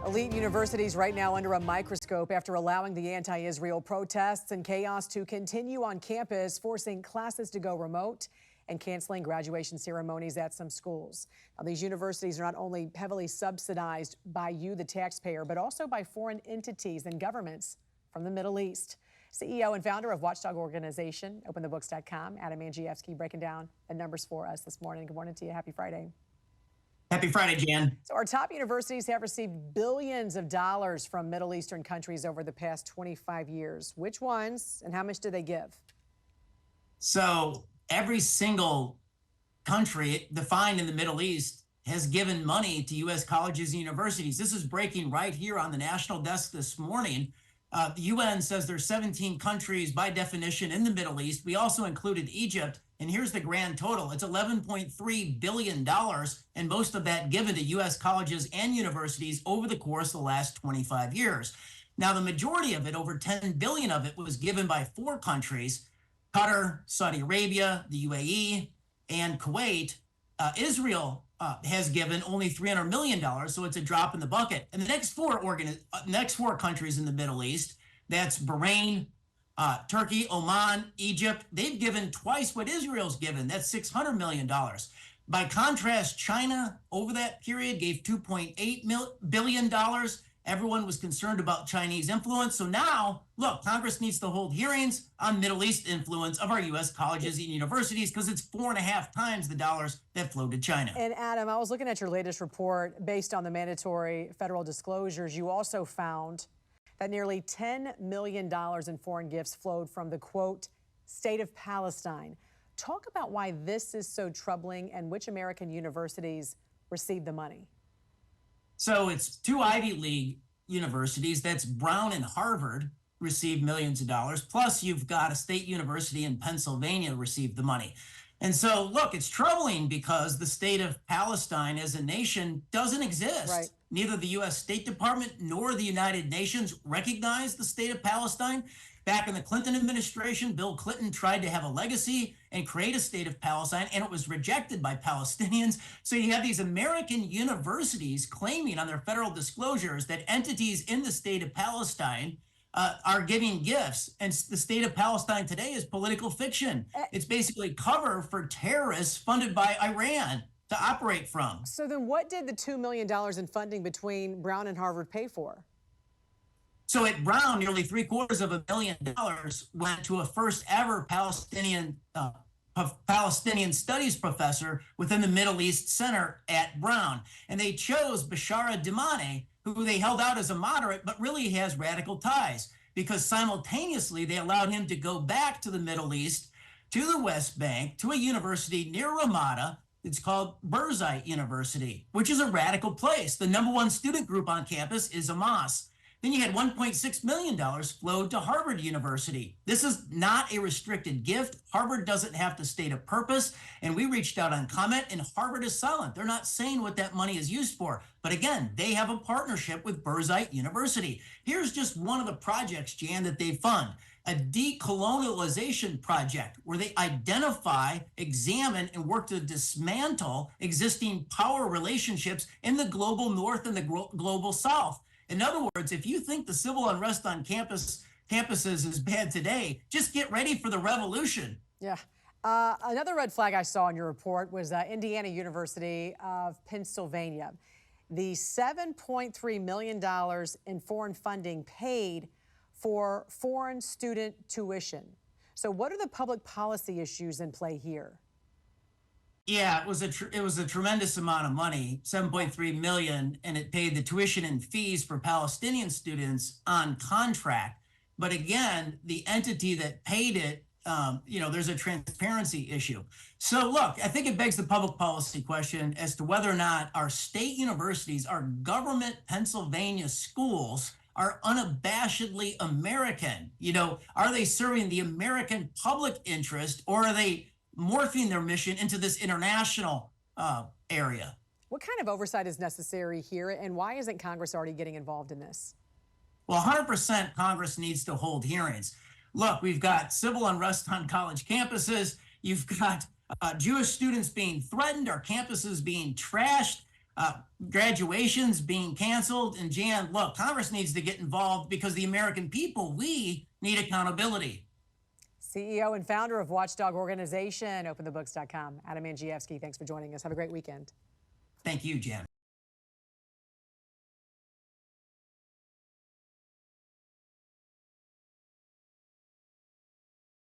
Elite universities right now under a microscope after allowing the anti-Israel protests and chaos to continue on campus, forcing classes to go remote and canceling graduation ceremonies at some schools. Now, these universities are not only heavily subsidized by you, the taxpayer, but also by foreign entities and governments from the Middle East. CEO and founder of watchdog organization OpenTheBooks.com, Adam Andrzejewski, breaking down the numbers for us this morning. Good morning to you. Happy Friday. Happy Friday, Jan. So our top universities have received billions of dollars from Middle Eastern countries over the past 25 years. Which ones and how much do they give? So every single country defined in the Middle East has given money to U.S. colleges and universities. This is breaking right here on the national desk this morning. The UN says there's 17 countries by definition in the Middle East. We also included Egypt. And here's the grand total. It's $11.3 billion, and most of that given to U.S. colleges and universities over the course of the last 25 years. Now, the majority of it, over $10 billion of it, was given by four countries: Qatar, Saudi Arabia, the UAE, and Kuwait. Israel has given only $300 million, so it's a drop in the bucket. And the next four countries in the Middle East, that's Bahrain, Turkey, Oman, Egypt, they've given twice what Israel's given. That's $600 million. By contrast, China, over that period, gave $2.8 billion. Everyone was concerned about Chinese influence. So now, look, Congress needs to hold hearings on Middle East influence of our U.S. colleges and universities because it's 4.5 times the dollars that flowed to China. And Adam, I was looking at your latest report. Based on the mandatory federal disclosures, you also found that nearly $10 million in foreign gifts flowed from the, quote, state of Palestine. Talk about why this is so troubling and which American universities received the money. So it's two Ivy League universities, that's Brown and Harvard, received millions of dollars. Plus, you've got a state university in Pennsylvania received the money. And so, look, it's troubling because the state of Palestine as a nation doesn't exist. Right. Neither the U.S. State Department nor the United Nations recognize the state of Palestine. Back in the Clinton administration, Bill Clinton tried to have a legacy and create a state of Palestine, and it was rejected by Palestinians. So you have these American universities claiming on their federal disclosures that entities in the state of Palestine are giving gifts. And the state of Palestine today is political fiction. It's basically cover for terrorists funded by Iran to operate from. So then what did the $2 million in funding between Brown and Harvard pay for? So at Brown, nearly $750,000 went to a first ever Palestinian studies professor within the Middle East Center at Brown. And they chose Bashara Dimane, who they held out as a moderate, but really has radical ties, because simultaneously they allowed him to go back to the Middle East, to the West Bank, to a university near Ramada. It's called Birzeit University, which is a radical place. The #1 student group on campus is Hamas. Then you had $1.6 million flowed to Harvard University. This is not a restricted gift. Harvard doesn't have to state a purpose. And we reached out on comment, and Harvard is silent. They're not saying what that money is used for. But again, they have a partnership with Birzeit University. Here's just one of the projects, Jan, that they fund. A decolonialization project where they identify, examine, and work to dismantle existing power relationships in the global north and the global south. In other words, if you think the civil unrest on campuses is bad today, just get ready for the revolution. Yeah. Another red flag I saw in your report was Indiana University of Pennsylvania. The $7.3 million in foreign funding paid for foreign student tuition. So what are the public policy issues in play here? Yeah, it was a tremendous amount of money, $7.3 million, and it paid the tuition and fees for Palestinian students on contract. But again, the entity that paid it, there's a transparency issue. So look, I think it begs the public policy question as to whether or not our state universities, our government Pennsylvania schools, are unabashedly American. Are they serving the American public interest, or are they morphing their mission into this international area? What kind of oversight is necessary here, and why isn't Congress already getting involved in this? Well, 100% Congress needs to hold hearings. Look, we've got civil unrest on college campuses. You've got Jewish students being threatened, our campuses being trashed. graduations being canceled. And Jan, look, Congress needs to get involved because the American people, we need accountability. CEO and founder of watchdog organization OpenTheBooks.com, Adam Andrzejewski, thanks for joining us. Have a great weekend. Thank you, Jan.